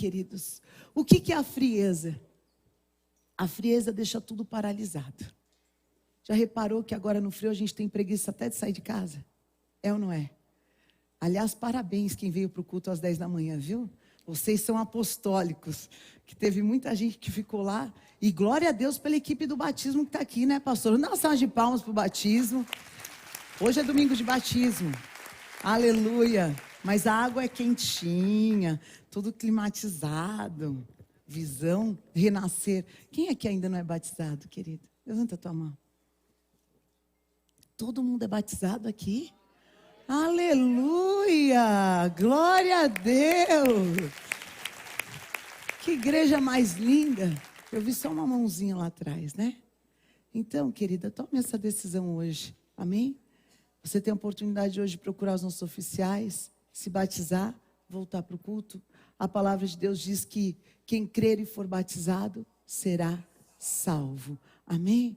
queridos. O que é a frieza? A frieza deixa tudo paralisado. Já reparou que agora no frio a gente tem preguiça até de sair de casa? É ou não é? Aliás, parabéns quem veio para o culto às 10 da manhã, viu? Vocês são apostólicos, que teve muita gente que ficou lá. E glória a Deus pela equipe do batismo que está aqui, né, pastor? Dá uma salva de palmas para o batismo. Hoje é domingo de batismo. Aleluia. Mas a água é quentinha, tudo climatizado. Visão, renascer. Quem aqui ainda não é batizado, querido? Levanta a tua mão. Todo mundo é batizado aqui? Aleluia! Glória a Deus! Que igreja mais linda! Eu vi só uma mãozinha lá atrás, né? Então, querida, tome essa decisão hoje. Amém? Você tem a oportunidade hoje de procurar os nossos oficiais, se batizar, voltar para o culto. A palavra de Deus diz que quem crer e for batizado será salvo. Amém?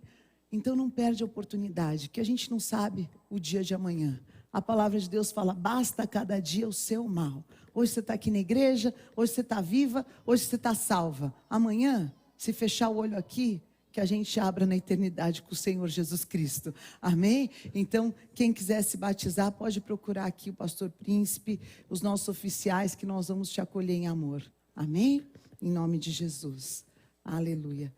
Então não perde a oportunidade, que a gente não sabe o dia de amanhã. A palavra de Deus fala, basta cada dia o seu mal. Hoje você está aqui na igreja, hoje você está viva, hoje você está salva. Amanhã, se fechar o olho aqui, que a gente abra na eternidade com o Senhor Jesus Cristo. Amém? Então, quem quiser se batizar, pode procurar aqui o pastor Príncipe, os nossos oficiais, que nós vamos te acolher em amor. Amém? Em nome de Jesus. Aleluia.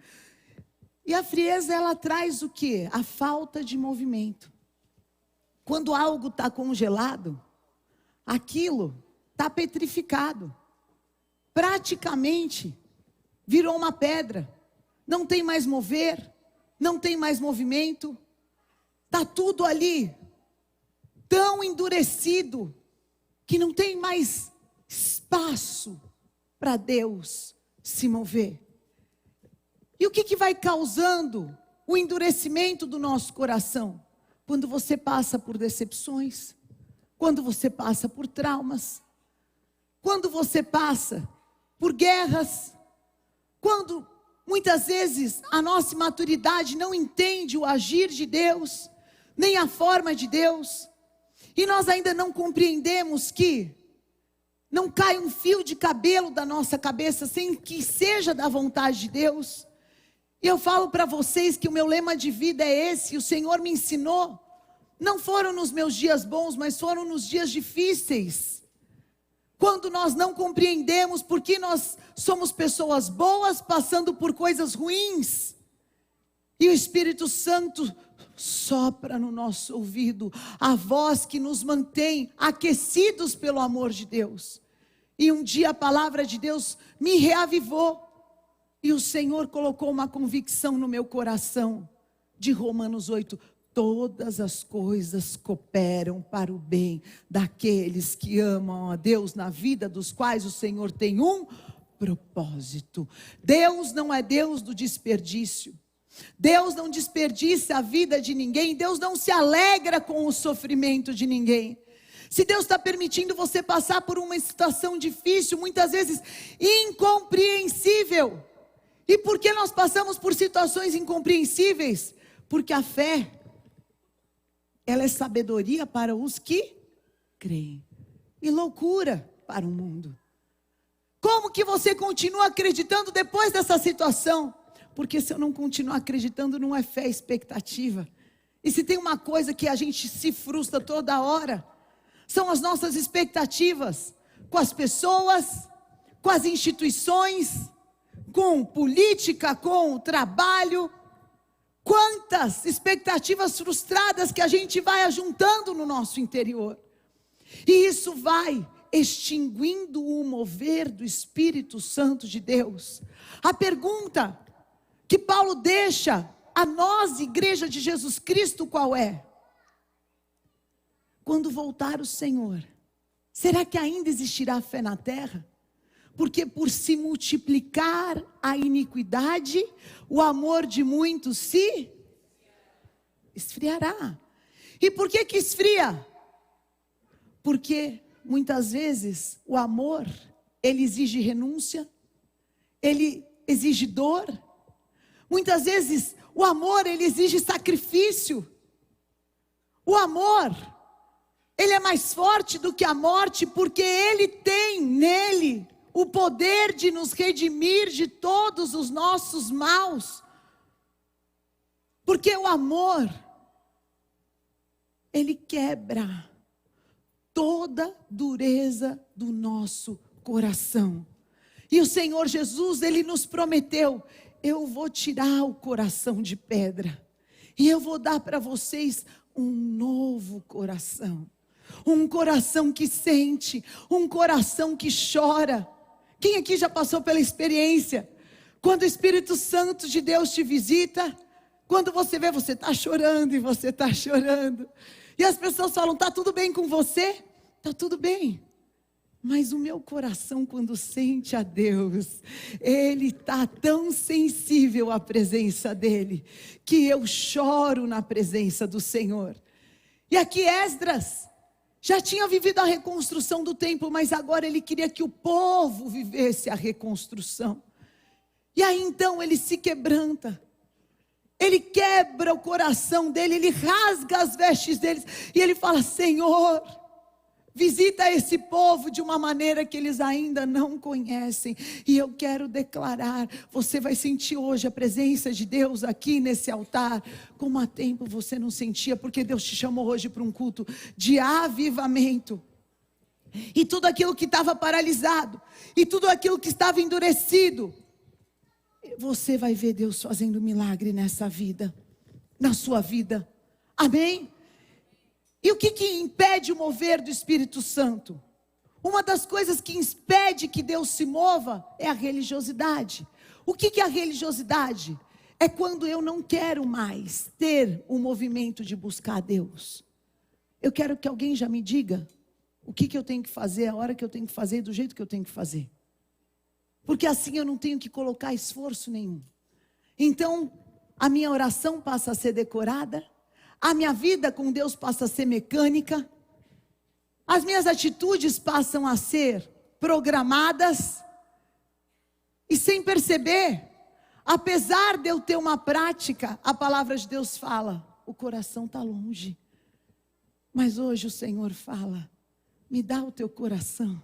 E a frieza, ela traz o quê? A falta de movimento. Quando algo está congelado, aquilo está petrificado. Praticamente virou uma pedra. Não tem mais mover, não tem mais movimento. Está tudo ali tão endurecido que não tem mais espaço para Deus se mover. E o que vai causando o endurecimento do nosso coração? Quando você passa por decepções, quando você passa por traumas, quando você passa por guerras, quando muitas vezes a nossa imaturidade não entende o agir de Deus, nem a forma de Deus, e nós ainda não compreendemos que não cai um fio de cabelo da nossa cabeça sem que seja da vontade de Deus. E eu falo para vocês que o meu lema de vida é esse, o Senhor me ensinou. Não foram nos meus dias bons, mas foram nos dias difíceis. Quando nós não compreendemos porque nós somos pessoas boas passando por coisas ruins. E o Espírito Santo sopra no nosso ouvido a voz que nos mantém aquecidos pelo amor de Deus. E um dia a palavra de Deus me reavivou. E o Senhor colocou uma convicção no meu coração, de Romanos 8, todas as coisas cooperam para o bem daqueles que amam a Deus, na vida dos quais o Senhor tem um propósito. Deus não é Deus do desperdício. Deus não desperdiça a vida de ninguém. Deus não se alegra com o sofrimento de ninguém. Se Deus está permitindo você passar por uma situação difícil, muitas vezes incompreensível. E por que nós passamos por situações incompreensíveis? Porque a fé, ela é sabedoria para os que creem. E loucura para o mundo. Como que você continua acreditando depois dessa situação? Porque se eu não continuar acreditando, não é fé, é expectativa. E se tem uma coisa que a gente se frustra toda hora, são as nossas expectativas. Com as pessoas, com as instituições, com política, com trabalho. Quantas expectativas frustradas que a gente vai ajuntando no nosso interior. E isso vai extinguindo o mover do Espírito Santo de Deus. A pergunta que Paulo deixa a nós, igreja de Jesus Cristo, qual é? Quando voltar o Senhor, será que ainda existirá fé na terra? Porque por se multiplicar a iniquidade, o amor de muitos se esfriará. E por que esfria? Porque muitas vezes o amor, ele exige renúncia, ele exige dor. Muitas vezes o amor, ele exige sacrifício. O amor, ele é mais forte do que a morte, porque ele tem nele o poder de nos redimir de todos os nossos maus. Porque o amor, ele quebra toda dureza do nosso coração. E o Senhor Jesus, ele nos prometeu: eu vou tirar o coração de pedra e eu vou dar para vocês um novo coração. Um coração que sente, um coração que chora. Quem aqui já passou pela experiência? Quando o Espírito Santo de Deus te visita, quando você vê, você está chorando e você está chorando. E as pessoas falam: está tudo bem com você? Está tudo bem. Mas o meu coração, quando sente a Deus, ele está tão sensível à presença dele, que eu choro na presença do Senhor. E aqui Esdras já tinha vivido a reconstrução do templo, mas agora ele queria que o povo vivesse a reconstrução. E aí então ele se quebranta. Ele quebra o coração dele, ele rasga as vestes deles e ele fala: Senhor, visita esse povo de uma maneira que eles ainda não conhecem. E eu quero declarar: você vai sentir hoje a presença de Deus aqui nesse altar, como há tempo você não sentia, porque Deus te chamou hoje para um culto de avivamento. E tudo aquilo que estava paralisado, e tudo aquilo que estava endurecido, você vai ver Deus fazendo milagre nessa vida, na sua vida. Amém? E o que impede o mover do Espírito Santo? Uma das coisas que impede que Deus se mova é a religiosidade. O que é a religiosidade? É quando eu não quero mais ter o movimento de buscar a Deus. Eu quero que alguém já me diga o que eu tenho que fazer, a hora que eu tenho que fazer, do jeito que eu tenho que fazer. Porque assim eu não tenho que colocar esforço nenhum. Então, a minha oração passa a ser decorada, a minha vida com Deus passa a ser mecânica, as minhas atitudes passam a ser programadas, e sem perceber, apesar de eu ter uma prática, a palavra de Deus fala: o coração está longe. Mas hoje o Senhor fala: me dá o teu coração,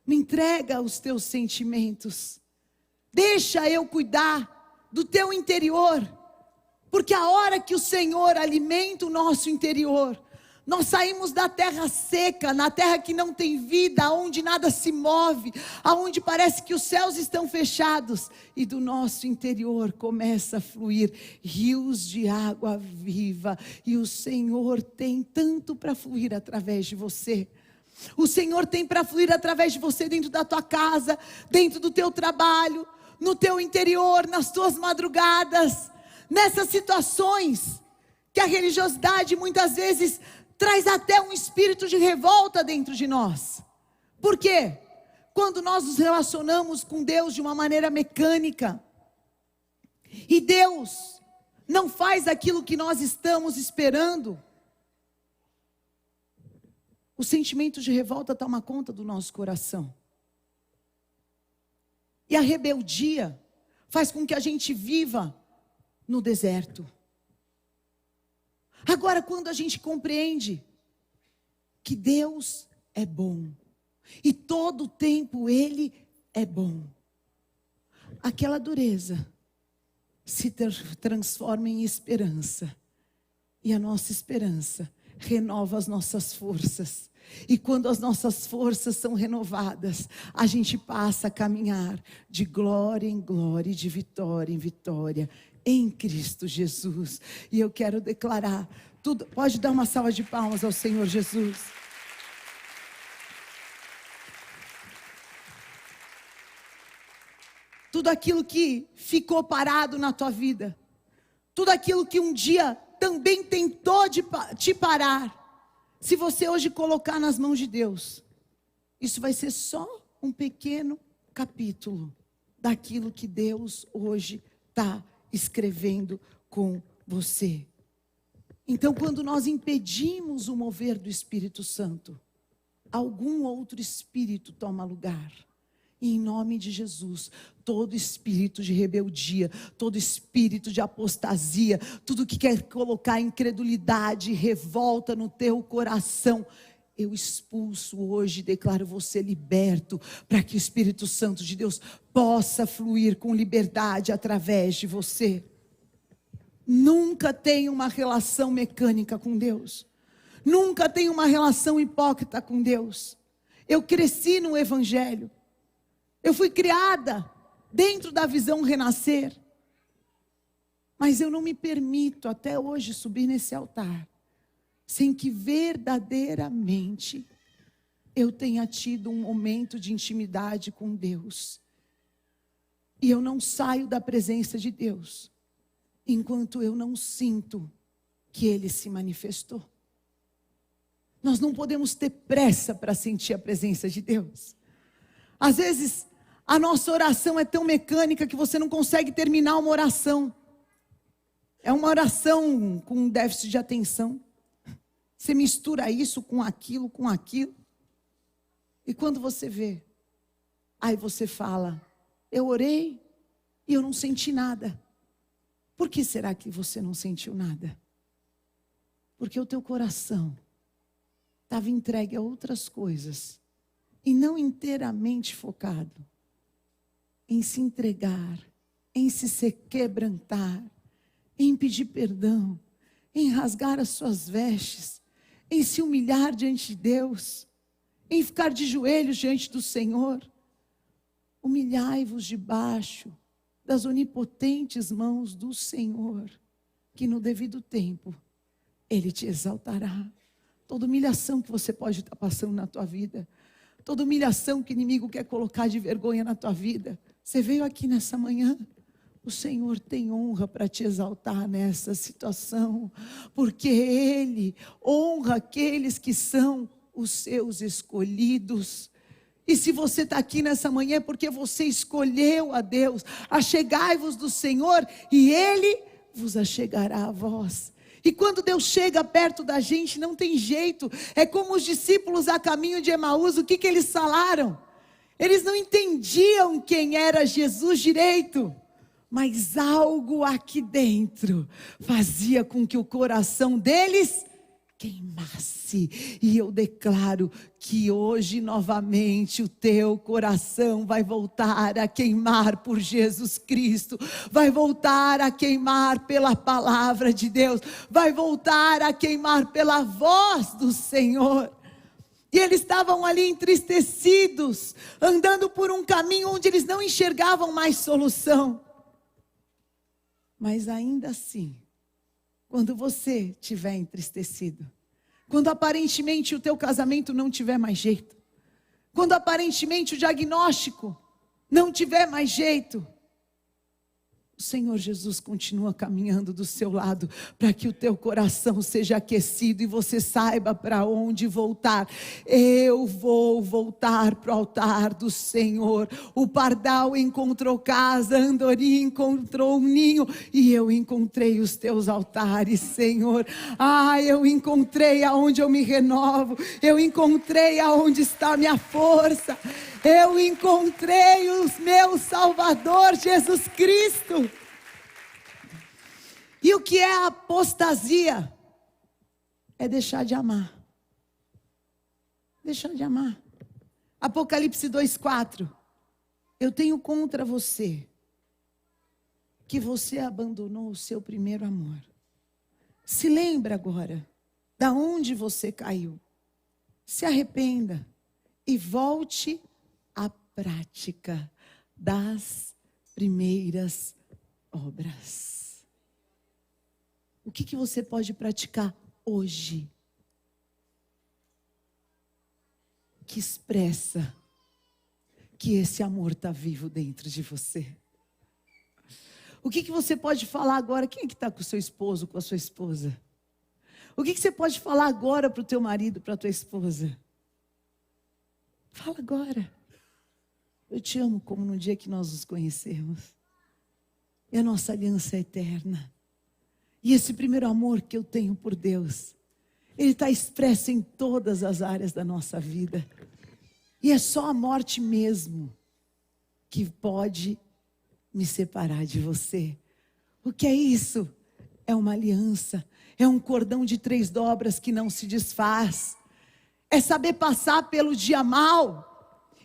me entrega os teus sentimentos, deixa eu cuidar do teu interior. Porque a hora que o Senhor alimenta o nosso interior, nós saímos da terra seca, na terra que não tem vida, onde nada se move, aonde parece que os céus estão fechados, e do nosso interior começa a fluir rios de água viva, e o Senhor tem tanto para fluir através de você. O Senhor tem para fluir através de você dentro da tua casa, dentro do teu trabalho, no teu interior, nas tuas madrugadas, nessas situações que a religiosidade muitas vezes traz até um espírito de revolta dentro de nós. Por quê? Quando nós nos relacionamos com Deus de uma maneira mecânica, e Deus não faz aquilo que nós estamos esperando, o sentimento de revolta toma conta do nosso coração. E a rebeldia faz com que a gente viva no deserto. Agora, quando a gente compreende que Deus é bom, e todo o tempo Ele é bom, aquela dureza se transforma em esperança, e a nossa esperança renova as nossas forças. E quando as nossas forças são renovadas, a gente passa a caminhar de glória em glória, de vitória em vitória, em Cristo Jesus. E eu quero declarar tudo. Pode dar uma salva de palmas ao Senhor Jesus. Tudo aquilo que ficou parado na tua vida, tudo aquilo que um dia também tentou te parar, se você hoje colocar nas mãos de Deus, isso vai ser só um pequeno capítulo daquilo que Deus hoje está escrevendo com você. Então, quando nós impedimos o mover do Espírito Santo, algum outro espírito toma lugar. E em nome de Jesus, todo espírito de rebeldia, todo espírito de apostasia, tudo que quer colocar incredulidade, revolta no teu coração, eu expulso hoje, declaro você liberto, para que o Espírito Santo de Deus possa fluir com liberdade através de você. Nunca tenha uma relação mecânica com Deus. Nunca tenha uma relação hipócrita com Deus. Eu cresci no Evangelho. Eu fui criada dentro da visão renascer. Mas eu não me permito até hoje subir nesse altar sem que verdadeiramente eu tenha tido um momento de intimidade com Deus. E eu não saio da presença de Deus enquanto eu não sinto que Ele se manifestou. Nós não podemos ter pressa para sentir a presença de Deus. Às vezes, a nossa oração é tão mecânica que você não consegue terminar uma oração. É uma oração com déficit de atenção. Você mistura isso com aquilo, com aquilo. E quando você vê, aí você fala, eu orei e eu não senti nada. Por que será que você não sentiu nada? Porque o teu coração estava entregue a outras coisas e não inteiramente focado em se entregar, em se quebrantar, em pedir perdão, em rasgar as suas vestes, em se humilhar diante de Deus, em ficar de joelhos diante do Senhor. Humilhai-vos debaixo das onipotentes mãos do Senhor, que no devido tempo Ele te exaltará. Toda humilhação que você pode estar passando na tua vida, toda humilhação que o inimigo quer colocar de vergonha na tua vida, você veio aqui nessa manhã, o Senhor tem honra para te exaltar nessa situação, porque Ele honra aqueles que são os seus escolhidos. E se você está aqui nessa manhã é porque você escolheu a Deus. Achegai-vos do Senhor e Ele vos achegará a vós. E quando Deus chega perto da gente, não tem jeito. É como os discípulos a caminho de Emaús, o que eles falaram? Eles não entendiam quem era Jesus direito. Mas algo aqui dentro fazia com que o coração deles queimasse. E eu declaro que hoje novamente o teu coração vai voltar a queimar por Jesus Cristo. Vai voltar a queimar pela palavra de Deus. Vai voltar a queimar pela voz do Senhor. E eles estavam ali entristecidos, andando por um caminho onde eles não enxergavam mais solução. Mas ainda assim, quando você estiver entristecido, quando aparentemente o teu casamento não tiver mais jeito, quando aparentemente o diagnóstico não tiver mais jeito, o Senhor Jesus continua caminhando do seu lado para que o teu coração seja aquecido e você saiba para onde voltar. Eu vou voltar para o altar do Senhor. O pardal encontrou casa, a andorinha encontrou um ninho e eu encontrei os teus altares, Senhor. Eu encontrei aonde eu me renovo. Eu encontrei aonde está a minha força. Eu encontrei o meu Salvador, Jesus Cristo. E o que é a apostasia? É deixar de amar. Deixar de amar. Apocalipse 2:4. Eu tenho contra você que você abandonou o seu primeiro amor. Se lembra agora da onde você caiu. Se arrependa e volte à prática das primeiras obras. O que você pode praticar hoje que expressa que esse amor está vivo dentro de você? O que você pode falar agora? Quem é que está com o seu esposo, com a sua esposa? O que você pode falar agora para o teu marido, para a tua esposa? Fala agora. Eu te amo como no dia que nós nos conhecemos. E a nossa aliança é eterna. E esse primeiro amor que eu tenho por Deus, ele está expresso em todas as áreas da nossa vida. E é só a morte mesmo que pode me separar de você. O que é isso? É uma aliança. É um cordão de 3 dobras que não se desfaz. é saber passar pelo dia mal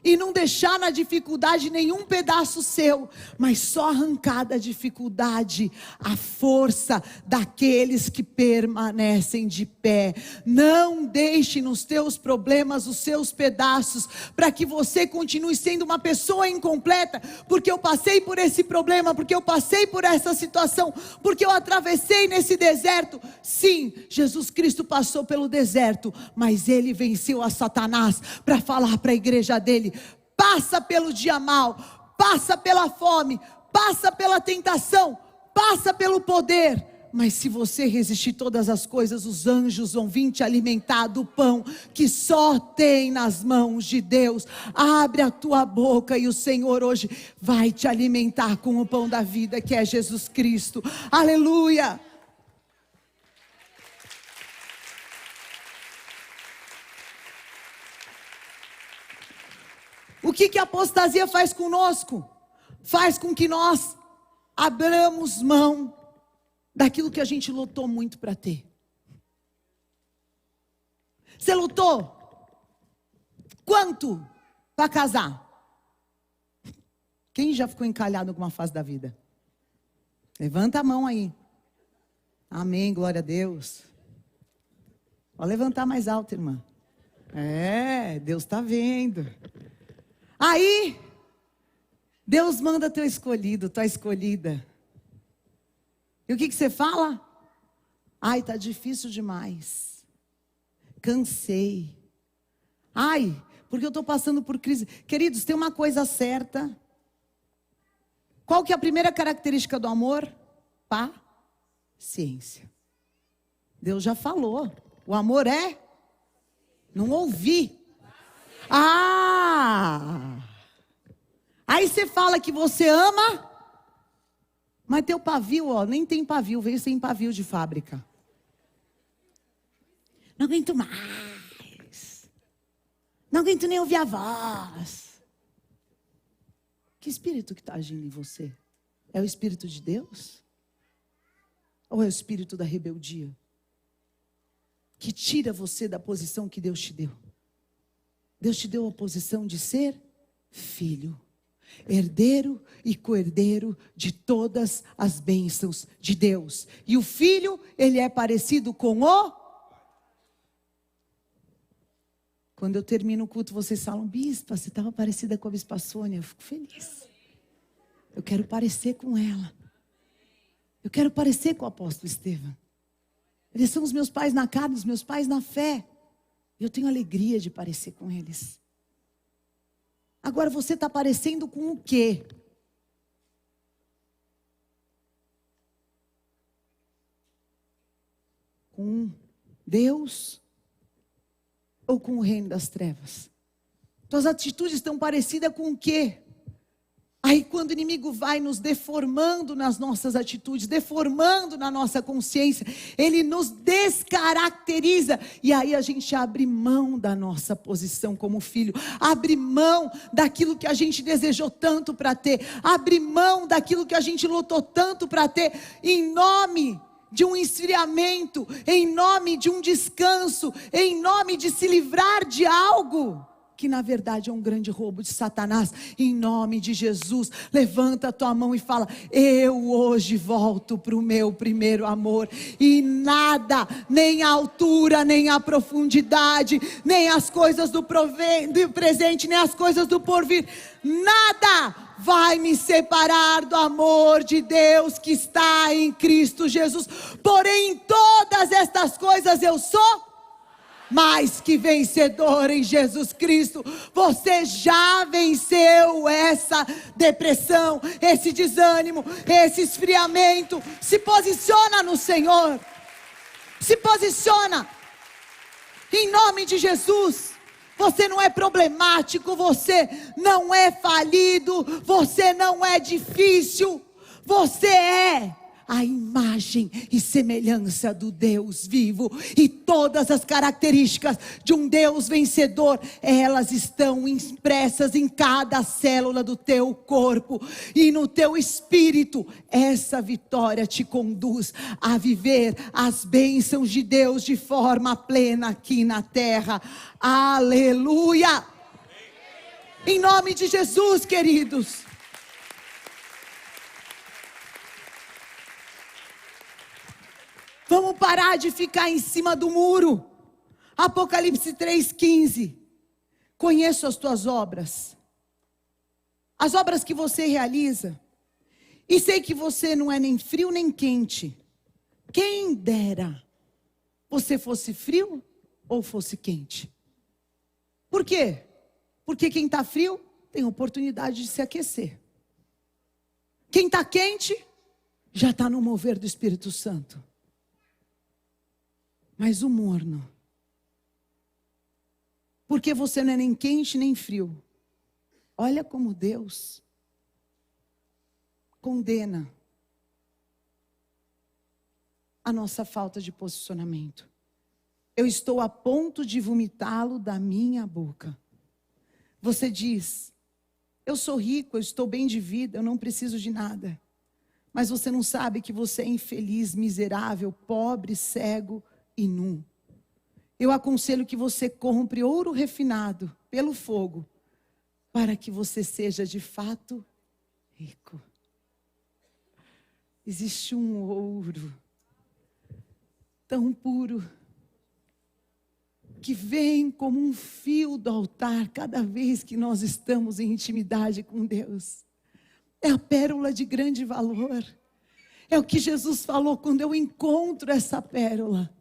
e não deixar na dificuldade nenhum pedaço seu, mas só arrancar da dificuldade a força daqueles que permanecem de pé. Não deixe nos teus problemas os seus pedaços, para que você continue sendo uma pessoa incompleta, porque eu passei por esse problema, porque eu passei por essa situação, porque eu atravessei nesse deserto. Sim, Jesus Cristo passou pelo deserto, mas Ele venceu a Satanás, para falar para a igreja dele: passa pelo dia mal, passa pela fome, passa pela tentação, passa pelo poder, mas se você resistir todas as coisas, os anjos vão vir te alimentar do pão que só tem nas mãos de Deus. Abre a tua boca e o Senhor hoje vai te alimentar com o pão da vida, que é Jesus Cristo. Aleluia! O que a apostasia faz conosco? Faz com que nós abramos mão daquilo que a gente lutou muito para ter. Você lutou quanto para casar? Quem já ficou encalhado em alguma fase da vida? Levanta a mão aí. Amém, glória a Deus. Pode levantar mais alto, irmã. Deus está vendo. Aí, Deus manda teu escolhido, tua escolhida. E o que você fala? Ai, tá difícil demais. Cansei. Ai, porque eu estou passando por crise. Queridos, tem uma coisa certa. Qual que é a primeira característica do amor? Paciência. Deus já falou. O amor é? Não ouvi. Aí você fala que você ama, mas teu pavio, nem tem pavio, veio sem pavio de fábrica. Não aguento mais. Não aguento nem ouvir a voz. Que espírito que está agindo em você? É o Espírito de Deus? Ou é o espírito da rebeldia? Que tira você da posição que Deus te deu. Deus te deu a posição de ser filho, herdeiro e co-herdeiro de todas as bênçãos de Deus. E o filho, ele é parecido com o... Quando eu termino o culto, vocês falam: bispa, você estava parecida com a bispa Sônia. Eu fico feliz. Eu quero parecer com ela. Eu quero parecer com o apóstolo Estevão. Eles são os meus pais na carne, os meus pais na fé. Eu tenho alegria de parecer com eles. Agora você está parecendo com o quê? Com Deus ou com o reino das trevas? Tuas atitudes estão parecidas com o quê? Aí quando o inimigo vai nos deformando nas nossas atitudes, deformando na nossa consciência, ele nos descaracteriza. E aí a gente abre mão da nossa posição como filho. Abre mão daquilo que a gente desejou tanto para ter. Abre mão daquilo que a gente lutou tanto para ter. Em nome de um esfriamento, em nome de um descanso, em nome de se livrar de algo que na verdade é um grande roubo de Satanás. Em nome de Jesus, levanta a tua mão e fala: eu hoje volto para o meu primeiro amor. E nada, nem a altura, nem a profundidade, nem as coisas do presente, nem as coisas do porvir, nada vai me separar do amor de Deus que está em Cristo Jesus. Porém, em todas estas coisas eu sou mais que vencedor em Jesus Cristo. Você já venceu essa depressão, esse desânimo, esse esfriamento. Se posiciona no Senhor. Se posiciona. Em nome de Jesus. Você não é problemático, você não é falido, você não é difícil. Você é a imagem e semelhança do Deus vivo. E todas as características de um Deus vencedor, elas estão impressas em cada célula do teu corpo e no teu espírito. Essa vitória te conduz a viver as bênçãos de Deus de forma plena aqui na terra. Aleluia! Em nome de Jesus, queridos. Vamos parar de ficar em cima do muro. Apocalipse 3,15. Conheço as tuas obras. As obras que você realiza. E sei que você não é nem frio nem quente. Quem dera você fosse frio ou fosse quente. Por quê? Porque quem está frio tem oportunidade de se aquecer. Quem está quente já está no mover do Espírito Santo. Mas o morno, porque você não é nem quente nem frio. Olha como Deus condena a nossa falta de posicionamento. Eu estou a ponto de vomitá-lo da minha boca. Você diz, eu sou rico, eu estou bem de vida, eu não preciso de nada. Mas você não sabe que você é infeliz, miserável, pobre, cego e nu. Eu aconselho que você compre ouro refinado pelo fogo, para que você seja de fato rico. Existe um ouro tão puro, que vem como um fio do altar cada vez que nós estamos em intimidade com Deus. É a pérola de grande valor. É o que Jesus falou: quando eu encontro essa pérola,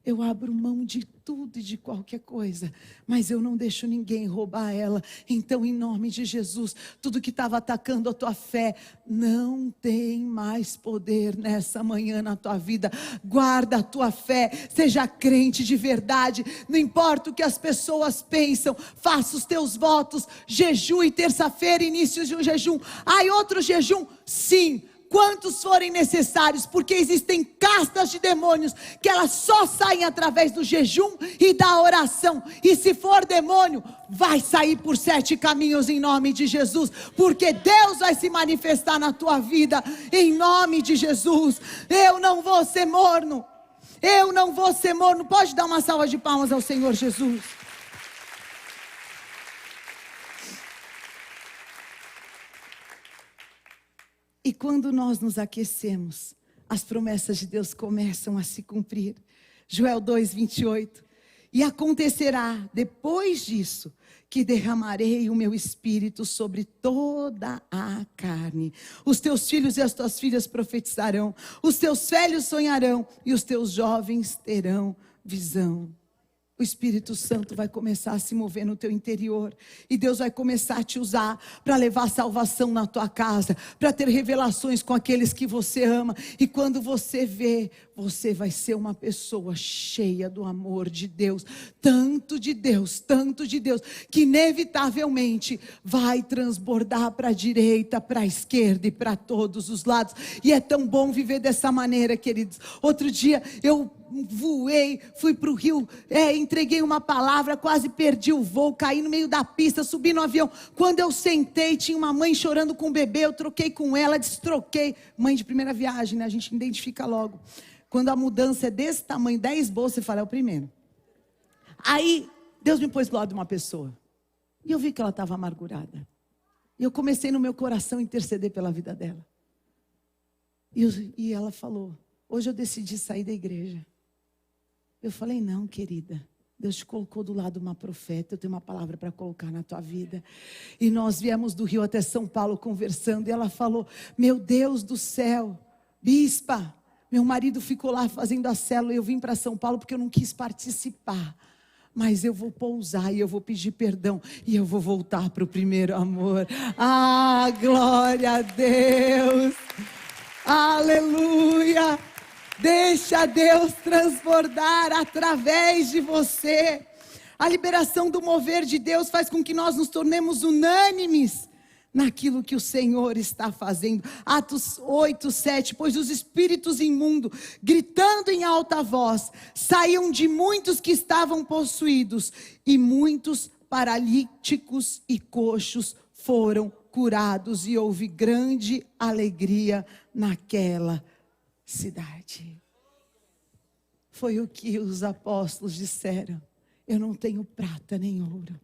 eu abro mão de tudo e de qualquer coisa, mas eu não deixo ninguém roubar ela. Então, em nome de Jesus, tudo que estava atacando a tua fé, não tem mais poder nessa manhã na tua vida. Guarda a tua fé, seja crente de verdade, não importa o que as pessoas pensam, faça os teus votos, jejue terça-feira, início de um jejum. Outro jejum? Sim. Quantos forem necessários, porque existem castas de demônios que elas só saem através do jejum e da oração. E se for demônio, vai sair por 7 caminhos em nome de Jesus, porque Deus vai se manifestar na tua vida em nome de Jesus. Eu não vou ser morno. Eu não vou ser morno. Pode dar uma salva de palmas ao Senhor Jesus. E quando nós nos aquecemos, as promessas de Deus começam a se cumprir. Joel 2:28. E acontecerá depois disso, que derramarei o meu espírito sobre toda a carne. Os teus filhos e as tuas filhas profetizarão, os teus velhos sonharão e os teus jovens terão visão. O Espírito Santo vai começar a se mover no teu interior. E Deus vai começar a te usar para levar salvação na tua casa, para ter revelações com aqueles que você ama. E quando você vê, você vai ser uma pessoa cheia do amor de Deus. Tanto de Deus, que inevitavelmente vai transbordar para a direita, para a esquerda e para todos os lados. E é tão bom viver dessa maneira, queridos. Outro dia eu voei, fui para o Rio, entreguei uma palavra, quase perdi o voo, caí no meio da pista, subi no avião. Quando eu sentei, tinha uma mãe chorando com o bebê, eu troquei com ela, destroquei. Mãe de primeira viagem, né? A gente identifica logo. Quando a mudança é desse tamanho, 10 bolsas, você fala, é o primeiro. Aí, Deus me pôs do lado de uma pessoa. E eu vi que ela estava amargurada. E eu comecei no meu coração a interceder pela vida dela. E ela falou, hoje eu decidi sair da igreja. Eu falei, não, querida, Deus te colocou do lado de uma profeta, eu tenho uma palavra para colocar na tua vida. E nós viemos do Rio até São Paulo conversando, e ela falou, meu Deus do céu, bispa, meu marido ficou lá fazendo a célula, eu vim para São Paulo porque eu não quis participar. Mas eu vou pousar e eu vou pedir perdão e eu vou voltar para o primeiro amor. Ah, glória a Deus! Aleluia! Deixa Deus transbordar através de você. A liberação do mover de Deus faz com que nós nos tornemos unânimes naquilo que o Senhor está fazendo. Atos 8, 7, pois os espíritos imundos, gritando em alta voz, saíam de muitos que estavam possuídos, e muitos paralíticos e coxos foram curados, e houve grande alegria naquela cidade. Foi o que os apóstolos disseram: eu não tenho prata nem ouro,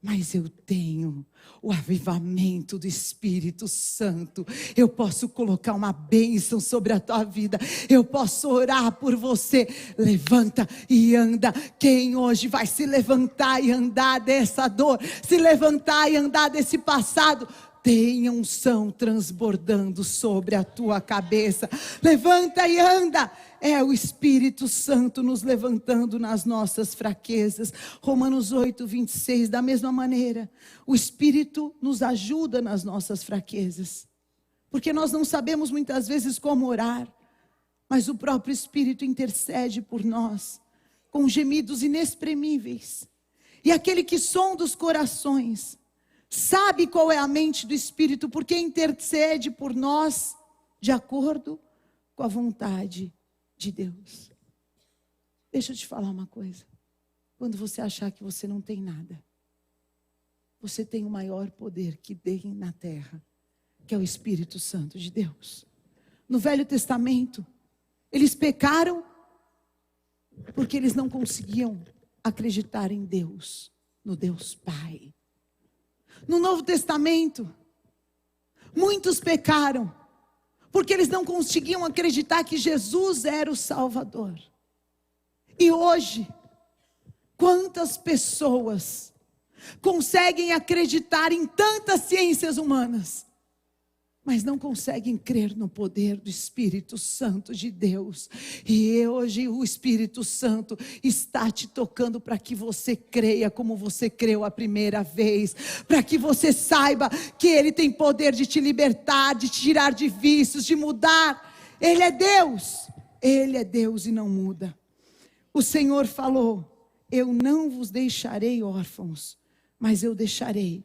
mas eu tenho o avivamento do Espírito Santo. Eu posso colocar uma bênção sobre a tua vida. Eu posso orar por você. Levanta e anda. Quem hoje vai se levantar e andar dessa dor, se levantar e andar desse passado, tenha unção transbordando sobre a tua cabeça. Levanta e anda. É o Espírito Santo nos levantando nas nossas fraquezas. Romanos 8, 26, da mesma maneira, o Espírito nos ajuda nas nossas fraquezas. Porque nós não sabemos muitas vezes como orar, mas o próprio Espírito intercede por nós, com gemidos inexprimíveis. E aquele que sonda os corações, sabe qual é a mente do Espírito, porque intercede por nós, de acordo com a vontade de Deus. Deixa eu te falar uma coisa. Quando você achar que você não tem nada, você tem o maior poder que tem na terra, que é o Espírito Santo de Deus. No Velho Testamento, eles pecaram porque eles não conseguiam acreditar em Deus, no Deus Pai. No Novo Testamento, muitos pecaram porque eles não conseguiam acreditar que Jesus era o Salvador. E hoje, quantas pessoas conseguem acreditar em tantas ciências humanas, mas não conseguem crer no poder do Espírito Santo de Deus. E hoje o Espírito Santo está te tocando para que você creia como você creu a primeira vez. Para que você saiba que Ele tem poder de te libertar, de te tirar de vícios, de mudar. Ele é Deus. Ele é Deus e não muda. O Senhor falou: eu não vos deixarei órfãos, mas eu deixarei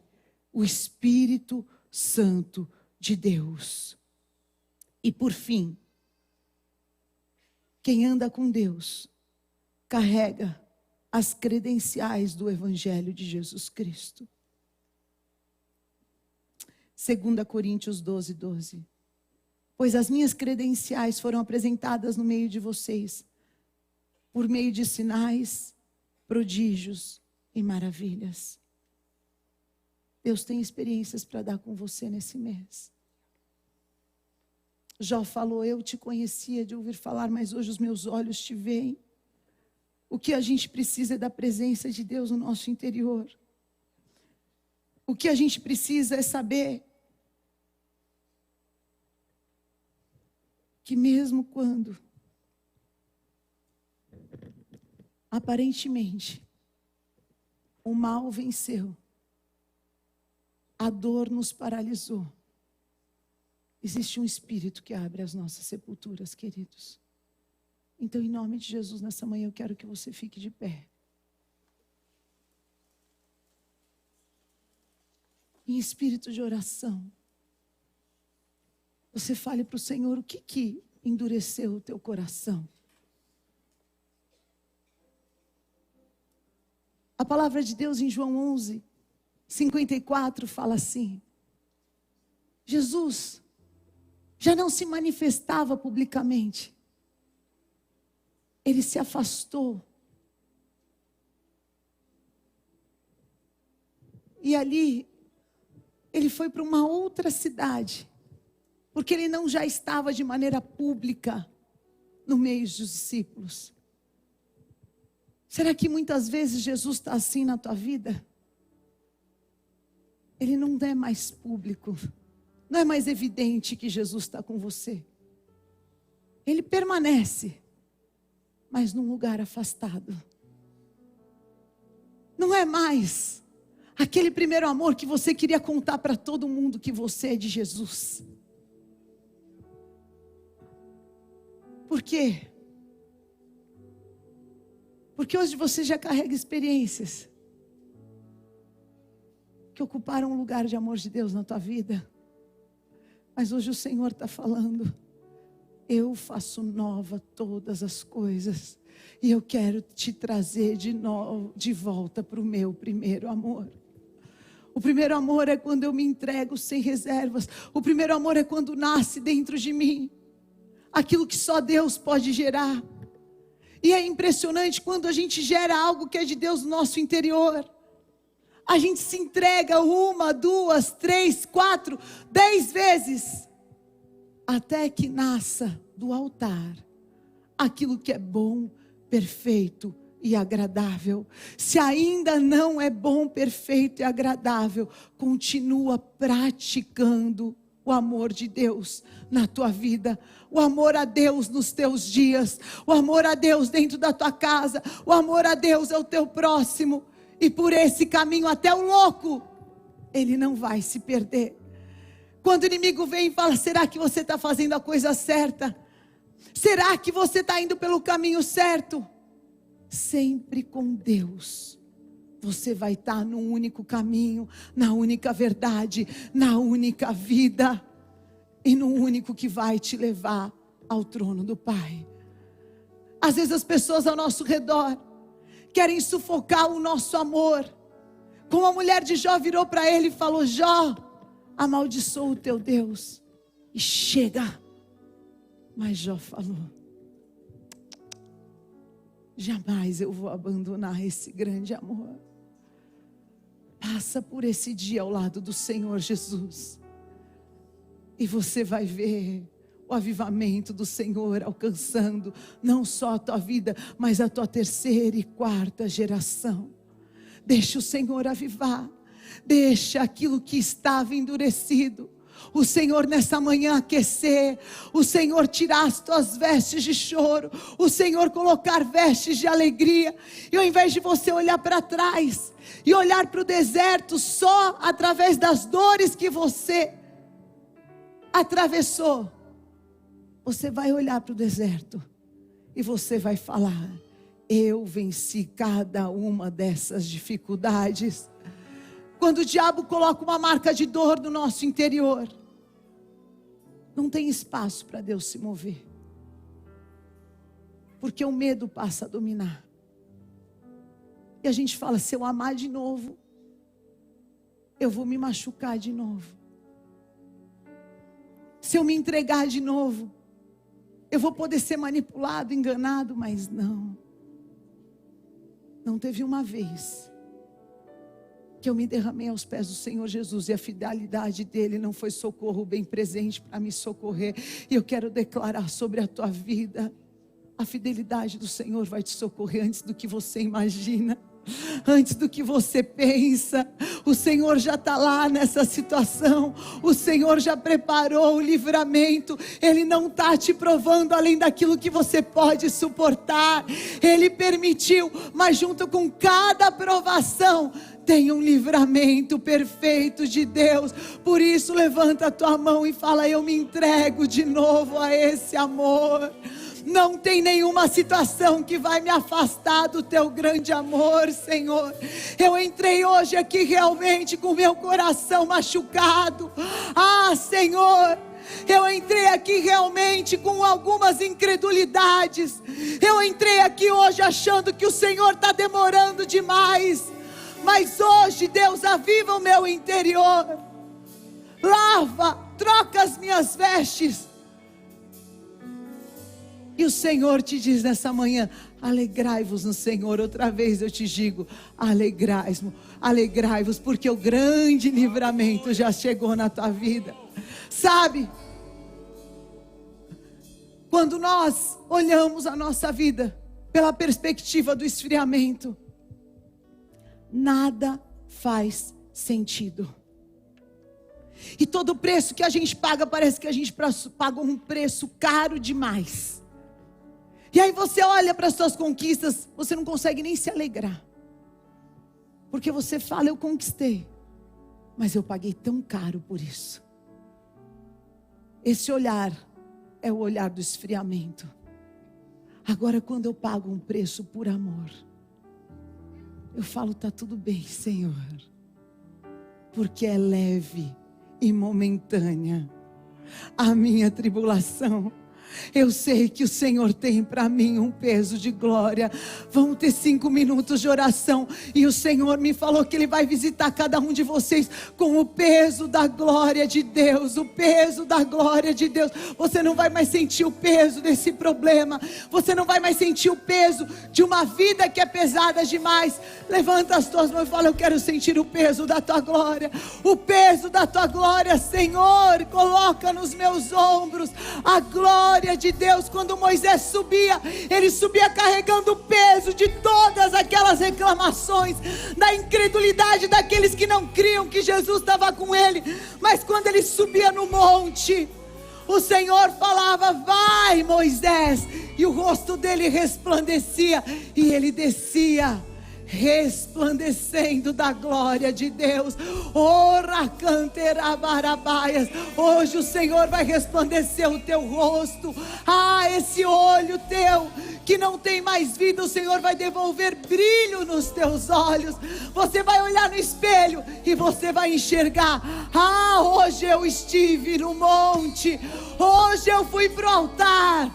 o Espírito Santo de Deus. E por fim, quem anda com Deus carrega as credenciais do Evangelho de Jesus Cristo. 2 Coríntios 12, 12. Pois as minhas credenciais foram apresentadas no meio de vocês, por meio de sinais, prodígios e maravilhas. Deus tem experiências para dar com você nesse mês. Jó falou: eu te conhecia de ouvir falar, mas hoje os meus olhos te veem. O que a gente precisa é da presença de Deus no nosso interior. O que a gente precisa é saber que mesmo quando aparentemente o mal venceu, a dor nos paralisou, existe um Espírito que abre as nossas sepulturas, queridos. Então, em nome de Jesus, nessa manhã eu quero que você fique de pé. Em espírito de oração, você fale para o Senhor o que endureceu o teu coração. A palavra de Deus em João 11, 54 fala assim: Jesus já não se manifestava publicamente. Ele se afastou. E ali, ele foi para uma outra cidade, porque ele não já estava de maneira pública no meio dos discípulos. Será que muitas vezes Jesus está assim na tua vida? Ele não é mais público, não é mais evidente que Jesus está com você. Ele permanece, mas num lugar afastado. Não é mais aquele primeiro amor que você queria contar para todo mundo que você é de Jesus. Por quê? Porque hoje você já carrega experiências que ocuparam o lugar de amor de Deus na tua vida. Mas hoje o Senhor está falando: eu faço nova todas as coisas. E eu quero te trazer de volta para o meu primeiro amor. O primeiro amor é quando eu me entrego sem reservas. O primeiro amor é quando nasce dentro de mim aquilo que só Deus pode gerar. E é impressionante quando a gente gera algo que é de Deus no nosso interior. A gente se entrega 1, 2, 3, 4, 10 vezes, até que nasça do altar aquilo que é bom, perfeito e agradável. Se ainda não é bom, perfeito e agradável, continua praticando o amor de Deus na tua vida, o amor a Deus nos teus dias, o amor a Deus dentro da tua casa, o amor a Deus ao teu próximo. E por esse caminho até o louco, ele não vai se perder. Quando o inimigo vem e fala: será que você está fazendo a coisa certa? Será que você está indo pelo caminho certo? Sempre com Deus, você vai estar no único caminho, na única verdade, na única vida, e no único que vai te levar ao trono do Pai. Às vezes as pessoas ao nosso redor querem sufocar o nosso amor. Como a mulher de Jó virou para ele e falou: Jó, amaldiçoa o teu Deus e chega. Mas Jó falou: jamais eu vou abandonar esse grande amor. Passa por esse dia ao lado do Senhor Jesus, e você vai ver o avivamento do Senhor alcançando não só a tua vida, mas a tua 3ª e 4ª geração. Deixa o Senhor avivar. Deixa aquilo que estava endurecido, o Senhor nessa manhã aquecer. O Senhor tirar as tuas vestes de choro, o Senhor colocar vestes de alegria. E ao invés de você olhar para trás e olhar para o deserto só através das dores que você atravessou, você vai olhar para o deserto e você vai falar: eu venci cada uma dessas dificuldades. Quando o diabo coloca uma marca de dor no nosso interior, não tem espaço para Deus se mover, porque o medo passa a dominar. E a gente fala: se eu amar de novo, eu vou me machucar de novo. Se eu me entregar de novo, eu vou poder ser manipulado, enganado. Mas não. Não teve uma vez que eu me derramei aos pés do Senhor Jesus, e a fidelidade dele não foi socorro bem presente para me socorrer. E eu quero declarar sobre a tua vida: a fidelidade do Senhor vai te socorrer antes do que você imagina, antes do que você pensa. O Senhor já está lá nessa situação. O Senhor já preparou o livramento. Ele não está te provando além daquilo que você pode suportar. Ele permitiu, mas junto com cada provação tem um livramento perfeito de Deus. Por isso levanta a tua mão e fala: eu me entrego de novo a esse amor. Não tem nenhuma situação que vai me afastar do teu grande amor, Senhor. Eu entrei hoje aqui realmente com meu coração machucado. Senhor, eu entrei aqui realmente com algumas incredulidades. Eu entrei aqui hoje achando que o Senhor está demorando demais. Mas hoje, Deus, aviva o meu interior. Lava, troca as minhas vestes. E o Senhor te diz nessa manhã: alegrai-vos no Senhor. Outra vez eu te digo: alegrai-vos, porque o grande livramento já chegou na tua vida. Sabe, quando nós olhamos a nossa vida pela perspectiva do esfriamento, nada faz sentido. E todo o preço que a gente paga, parece que a gente pagou um preço caro demais. E aí você olha para as suas conquistas, você não consegue nem se alegrar, porque você fala: eu conquistei, mas eu paguei tão caro por isso. Esse olhar é o olhar do esfriamento. Agora, quando eu pago um preço por amor, eu falo: está tudo bem, Senhor. porque é leve e momentânea a minha tribulação. Eu sei que o Senhor tem para mim um peso de glória. Vamos ter 5 minutos de oração. E o Senhor me falou que Ele vai visitar cada um de vocês com o peso da glória de Deus. O peso da glória de Deus. Você não vai mais sentir o peso desse problema. Você não vai mais sentir o peso de uma vida que é pesada demais. Levanta as tuas mãos e fala: eu quero sentir o peso da tua glória. O peso da tua glória, Senhor. Coloca nos meus ombros a glória de Deus. Quando Moisés subia, ele subia carregando o peso de todas aquelas reclamações, da incredulidade daqueles que não criam que Jesus estava com ele. Mas quando ele subia no monte, o Senhor falava: vai, Moisés, e o rosto dele resplandecia, e ele descia resplandecendo da glória de Deus. Hoje o Senhor vai resplandecer o teu rosto. Esse olho teu que não tem mais vida, o Senhor vai devolver brilho nos teus olhos. Você vai olhar no espelho e você vai enxergar: hoje eu estive no monte, hoje eu fui para o altar.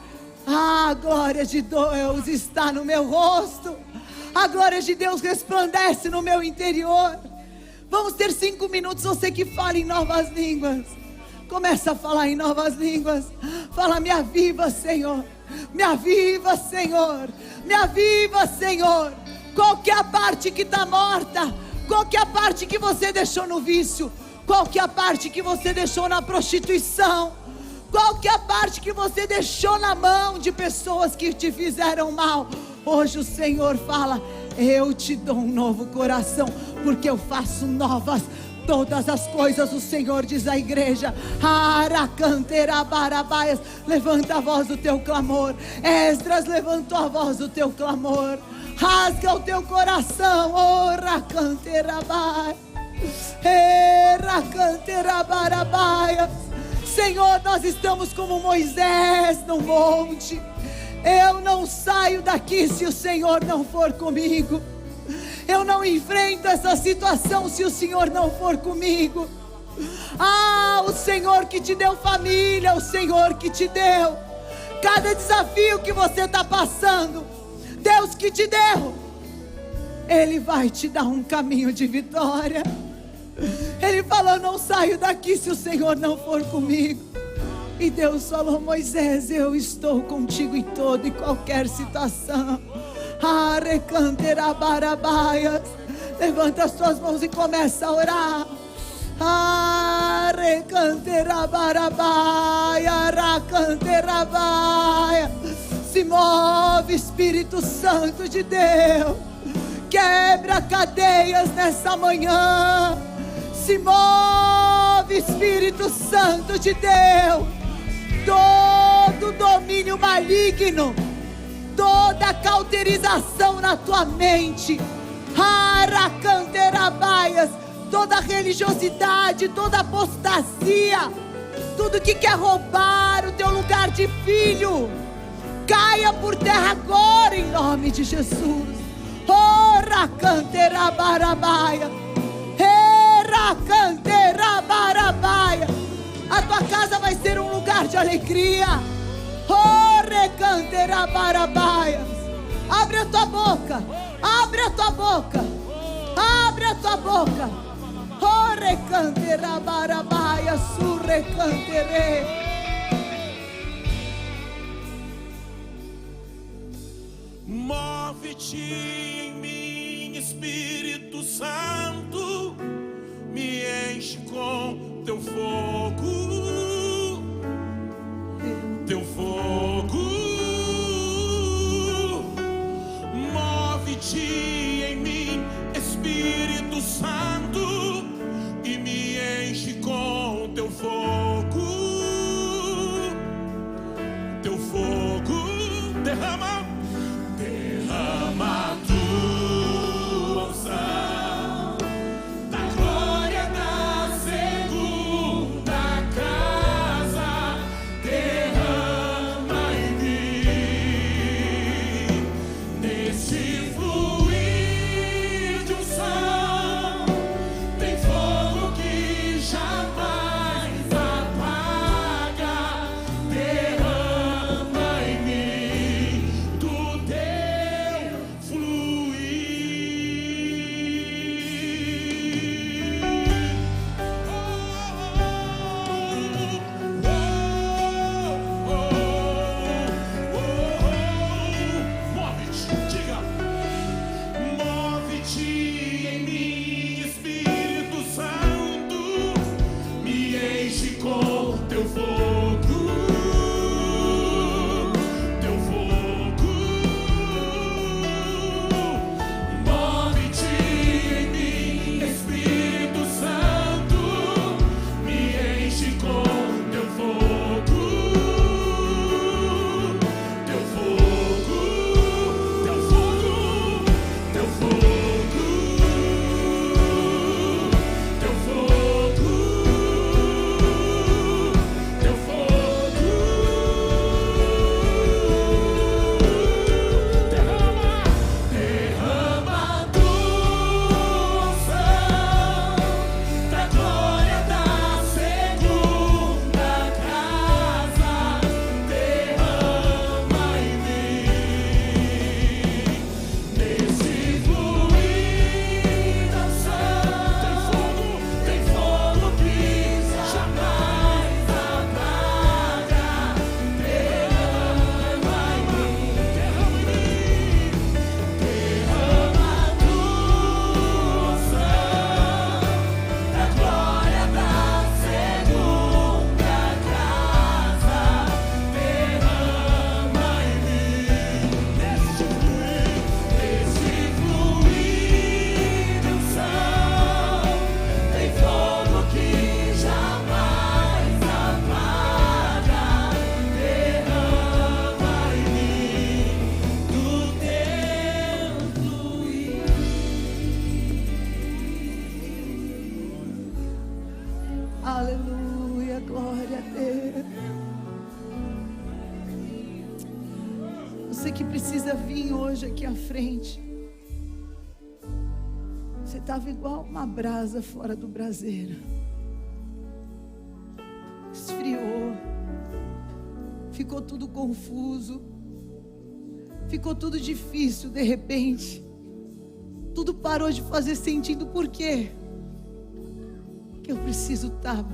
A glória de Deus está no meu rosto. A glória de Deus resplandece no meu interior. Vamos ter 5 minutos. Você que fala em novas línguas, começa a falar em novas línguas. Fala: me aviva, Senhor. Me aviva, Senhor. Me aviva, Senhor. Qual que é a parte que está morta? Qual que é a parte que você deixou no vício? Qual que é a parte que você deixou na prostituição? Qual que é a parte que você deixou na mão de pessoas que te fizeram mal? Hoje o Senhor fala: eu te dou um novo coração, porque eu faço novas todas as coisas. O Senhor diz à igreja: levanta a voz do teu clamor. Esdras levantou a voz do teu clamor. Rasga o teu coração. Senhor, nós estamos como Moisés no monte. Eu não saio daqui se o Senhor não for comigo. Eu não enfrento essa situação se o Senhor não for comigo. O Senhor que te deu família, o Senhor que te deu cada desafio que você está passando, Deus que te deu, Ele vai te dar um caminho de vitória. Ele falou: não saio daqui se o Senhor não for comigo. E Deus falou: Moisés, eu estou contigo em toda e qualquer situação. Levanta as tuas mãos e começa a orar. Se move, Espírito Santo de Deus. Quebra cadeias nessa manhã. Se move, Espírito Santo de Deus. Todo domínio maligno, toda cauterização na tua mente, toda religiosidade, toda apostasia, tudo que quer roubar o teu lugar de filho, caia por terra agora em nome de Jesus. A tua casa vai ser um lugar de alegria. Abre a tua boca. Abre a tua boca. Abre a tua boca. Move-te em mim, Espírito Santo. Me enche com teu fogo. Teu fogo. Move-te em mim, Espírito Santo, e me enche com teu fogo. Teu fogo. Derrama tua unção da glória da segunda casa. Você que precisa vir hoje aqui à frente. Você estava igual uma brasa fora do braseiro. Esfriou. Ficou tudo confuso. Ficou tudo difícil de repente. Tudo parou de fazer sentido. Por quê? Que eu preciso estar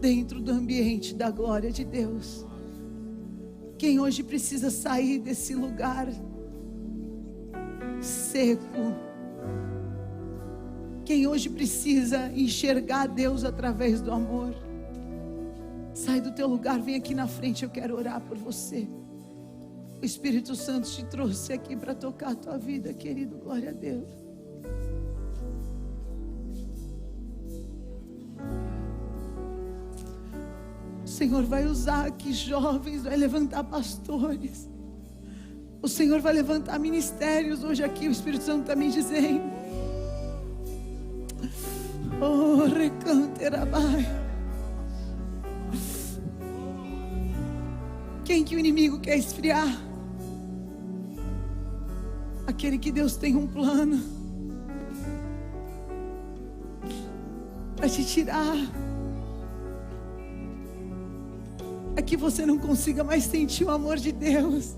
dentro do ambiente da glória de Deus. Quem hoje precisa sair desse lugar seco? Quem hoje precisa enxergar Deus através do amor? Sai do teu lugar, vem aqui na frente, eu quero orar por você. O Espírito Santo te trouxe aqui para tocar a tua vida, querido, glória a Deus. O Senhor vai usar aqui jovens, vai levantar pastores. O Senhor vai levantar ministérios hoje aqui, o Espírito Santo está me dizendo. Oh, recanterabai. Quem que o inimigo quer esfriar? Aquele que Deus tem um plano para te tirar, para que você não consiga mais sentir o amor de Deus,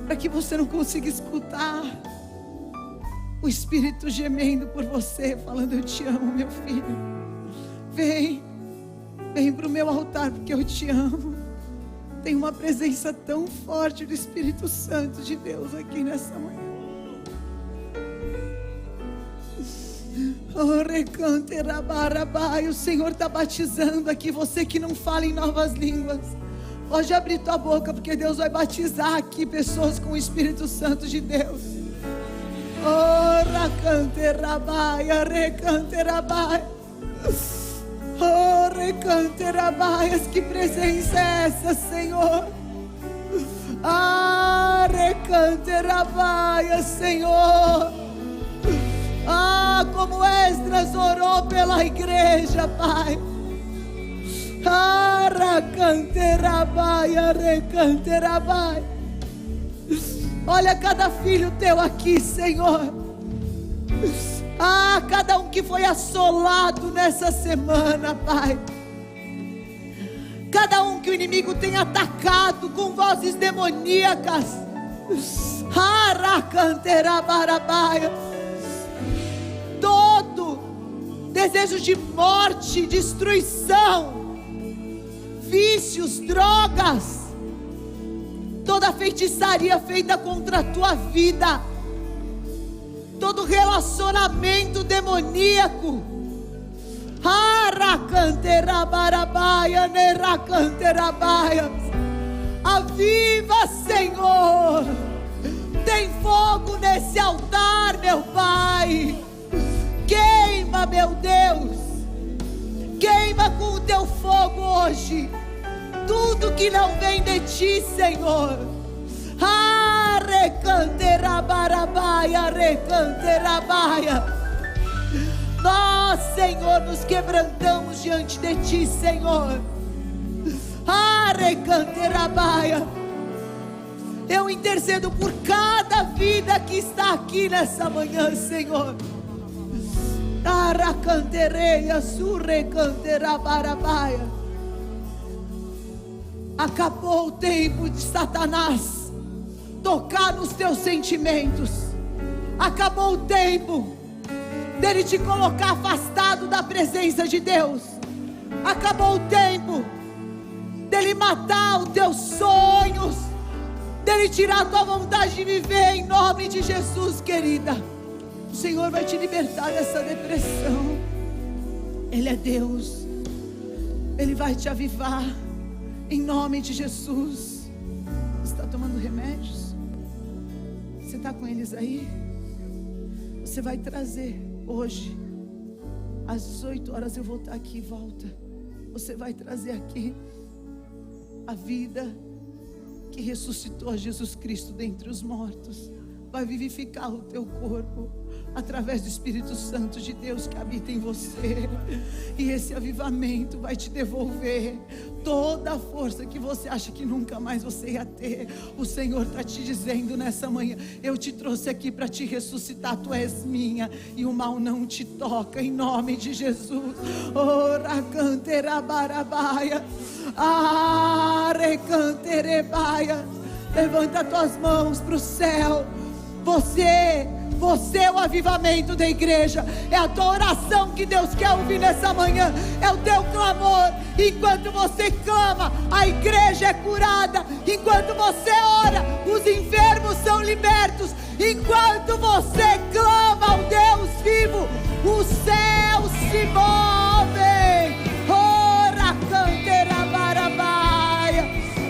para que você não consiga escutar o Espírito gemendo por você, falando: eu te amo, meu filho. Vem para o meu altar, porque eu te amo. Tem uma presença tão forte do Espírito Santo de Deus aqui nessa manhã. Oh, recanterabai. O Senhor está batizando aqui. Você que não fala em novas línguas, pode abrir tua boca, porque Deus vai batizar aqui pessoas com o Espírito Santo de Deus. Oh, recanterabai, recanterabai. Oh, recanterabaias, que presença é essa, Senhor? Ah, recanterabaias, Senhor. Ah, como Esdras orou pela igreja, Pai. Ah, recanterabaia, recanterabaia. Olha cada filho teu aqui, Senhor. Ah, cada um que foi assolado nessa semana, Pai. Cada um que o inimigo tem atacado com vozes demoníacas. Todo desejo de morte, destruição, vícios, drogas, toda feitiçaria feita contra a tua vida, todo relacionamento demoníaco, aviva, Senhor. Tem fogo nesse altar, meu Pai. Queima, meu Deus. Queima com o teu fogo hoje tudo que não vem de ti, Senhor. Nós, Senhor, nos quebrantamos diante de ti, Senhor. Eu intercedo por cada vida que está aqui nessa manhã, Senhor. Acabou o tempo de Satanás tocar nos teus sentimentos. Acabou o tempo dele te colocar afastado da presença de Deus. Acabou o tempo dele matar os teus sonhos, dele tirar a tua vontade de viver, em nome de Jesus, querida. O Senhor vai te libertar dessa depressão. Ele é Deus. Ele vai te avivar, em nome de Jesus. Você está tomando remédios? Você está com eles aí? Você vai trazer hoje, às 18 horas eu vou estar aqui e volta. Você vai trazer aqui a vida que ressuscitou a Jesus Cristo dentre os mortos. Vai vivificar o teu corpo. através do Espírito Santo de Deus que habita em você. E esse avivamento vai te devolver toda a força que você acha que nunca mais você ia ter. O Senhor está te dizendo nessa manhã: eu te trouxe aqui para te ressuscitar, tu és minha, e o mal não te toca, em nome de Jesus. Ora cantera barabaia, recanterebaia. Levanta tuas mãos para o céu. Você é o avivamento da igreja. É a tua oração que Deus quer ouvir nessa manhã. É o teu clamor. Enquanto você clama, a igreja é curada. Enquanto você ora, os enfermos são libertos. Enquanto você clama ao Deus vivo, os céus se movem. Ora cantera barabaia,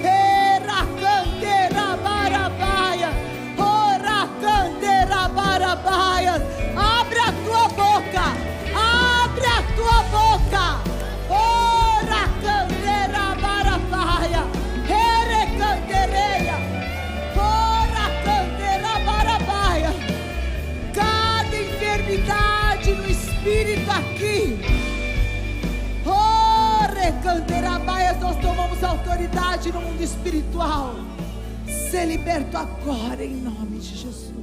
era cantera barabaia, ora cantera barabaia. Abre a tua boca, abre a tua boca. Ora cantera barabaia, ere cantereia, ora cantera barabaia. Cada enfermidade no espírito aqui, Canterabaias, nós tomamos autoridade no mundo espiritual. Ser liberto agora em nome de Jesus.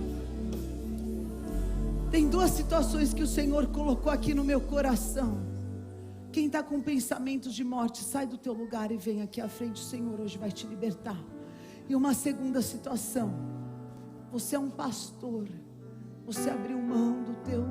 Tem duas situações que o Senhor colocou aqui no meu coração. Quem está com pensamentos de morte, sai do teu lugar e vem aqui à frente. O Senhor hoje vai te libertar. E uma segunda situação: você é um pastor, você abriu mão do teu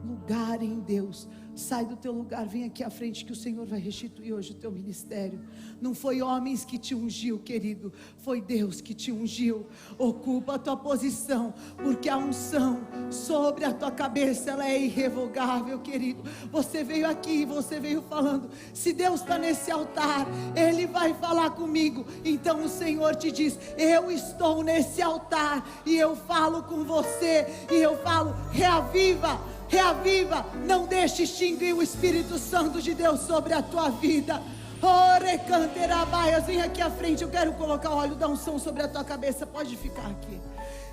lugar em Deus. Sai do teu lugar, vem aqui à frente, que o Senhor vai restituir hoje o teu ministério. Não foi homens que te ungiu, querido, foi Deus que te ungiu. Ocupa a tua posição, porque a unção sobre a tua cabeça, ela é irrevogável, querido. Você veio aqui, você veio falando: se Deus está nesse altar, Ele vai falar comigo. Então o Senhor te diz: eu estou nesse altar, e eu falo com você, e eu falo: reaviva, reaviva, não deixe extinguir o Espírito Santo de Deus sobre a tua vida. Ore canterabaias, vem aqui à frente, eu quero colocar o óleo da unção sobre a tua cabeça, pode ficar aqui,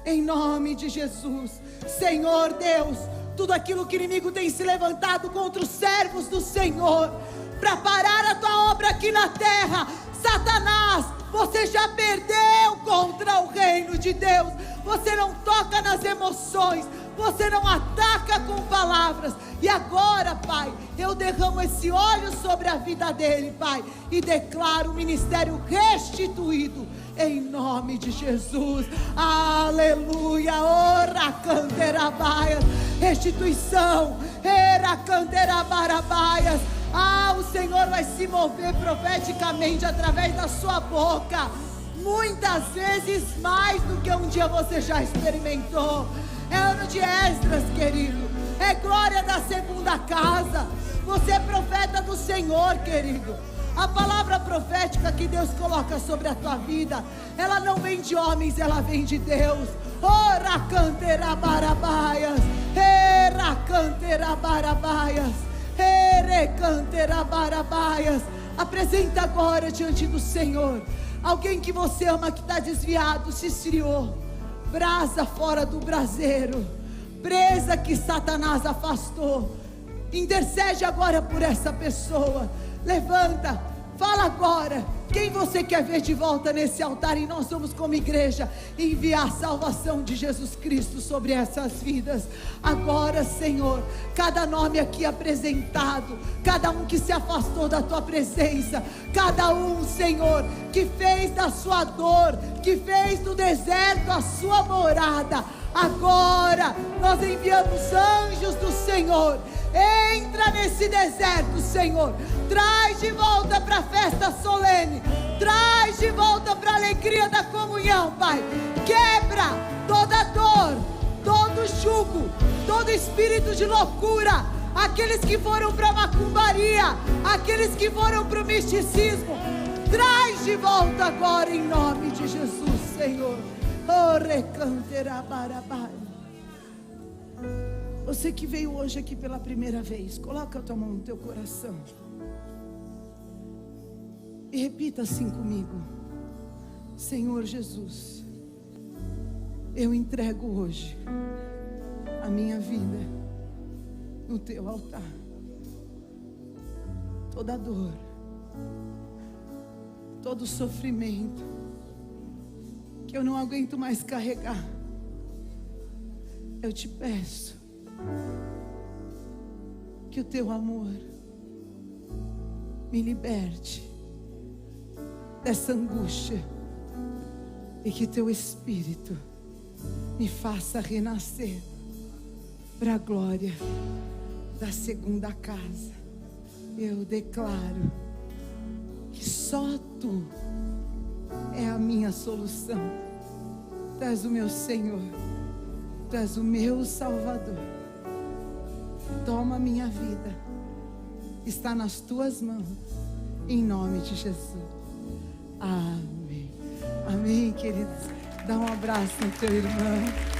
em nome de Jesus. Senhor Deus, tudo aquilo que o inimigo tem se levantado contra os servos do Senhor, para parar a tua obra aqui na terra, Satanás, você já perdeu contra o reino de Deus. Você não toca nas emoções, você não ataca com palavras. E agora, Pai, eu derramo esse óleo sobre a vida dele, Pai, e declaro o ministério restituído em nome de Jesus. Aleluia. Ora canterabaias, restituição. Era canterabaias. O Senhor vai se mover profeticamente através da sua boca, muitas vezes mais do que um dia você já experimentou. É ano de Esdras, querido. É glória da segunda casa. Você é profeta do Senhor, querido. A palavra profética que Deus coloca sobre a tua vida, ela não vem de homens, ela vem de Deus. Ora cantera barabaias, era cantera barabaias, ere cantera barabaias. Apresenta agora diante do Senhor alguém que você ama, que está desviado, se esfriou, brasa fora do braseiro, presa que Satanás afastou. Intercede agora por essa pessoa. Levanta, fala agora quem você quer ver de volta nesse altar, e nós vamos, como igreja, enviar a salvação de Jesus Cristo sobre essas vidas. Agora, Senhor, cada nome aqui apresentado, cada um que se afastou da tua presença, cada um, Senhor, que fez da sua dor, que fez do deserto a sua morada, agora nós enviamos anjos do Senhor. Entra nesse deserto, Senhor. Traz de volta para a festa solene. Traz de volta para a alegria da comunhão, Pai. Quebra toda dor, todo jugo, todo espírito de loucura. Aqueles que foram para a macumbaria, aqueles que foram para o misticismo, traz de volta agora em nome de Jesus, Senhor. Oh, recantera barabai. Você que veio hoje aqui pela primeira vez, coloca a tua mão no teu coração e repita assim comigo: Senhor Jesus, eu entrego hoje a minha vida no teu altar. Toda dor, todo sofrimento que eu não aguento mais carregar, eu te peço que o teu amor me liberte dessa angústia e que teu Espírito me faça renascer para a glória da segunda casa. Eu declaro que só tu é a minha solução. Tu és o meu Senhor, tu és o meu Salvador. Toma minha vida, está nas tuas mãos, em nome de Jesus. Amém. Amém, queridos. Dá um abraço no teu irmão.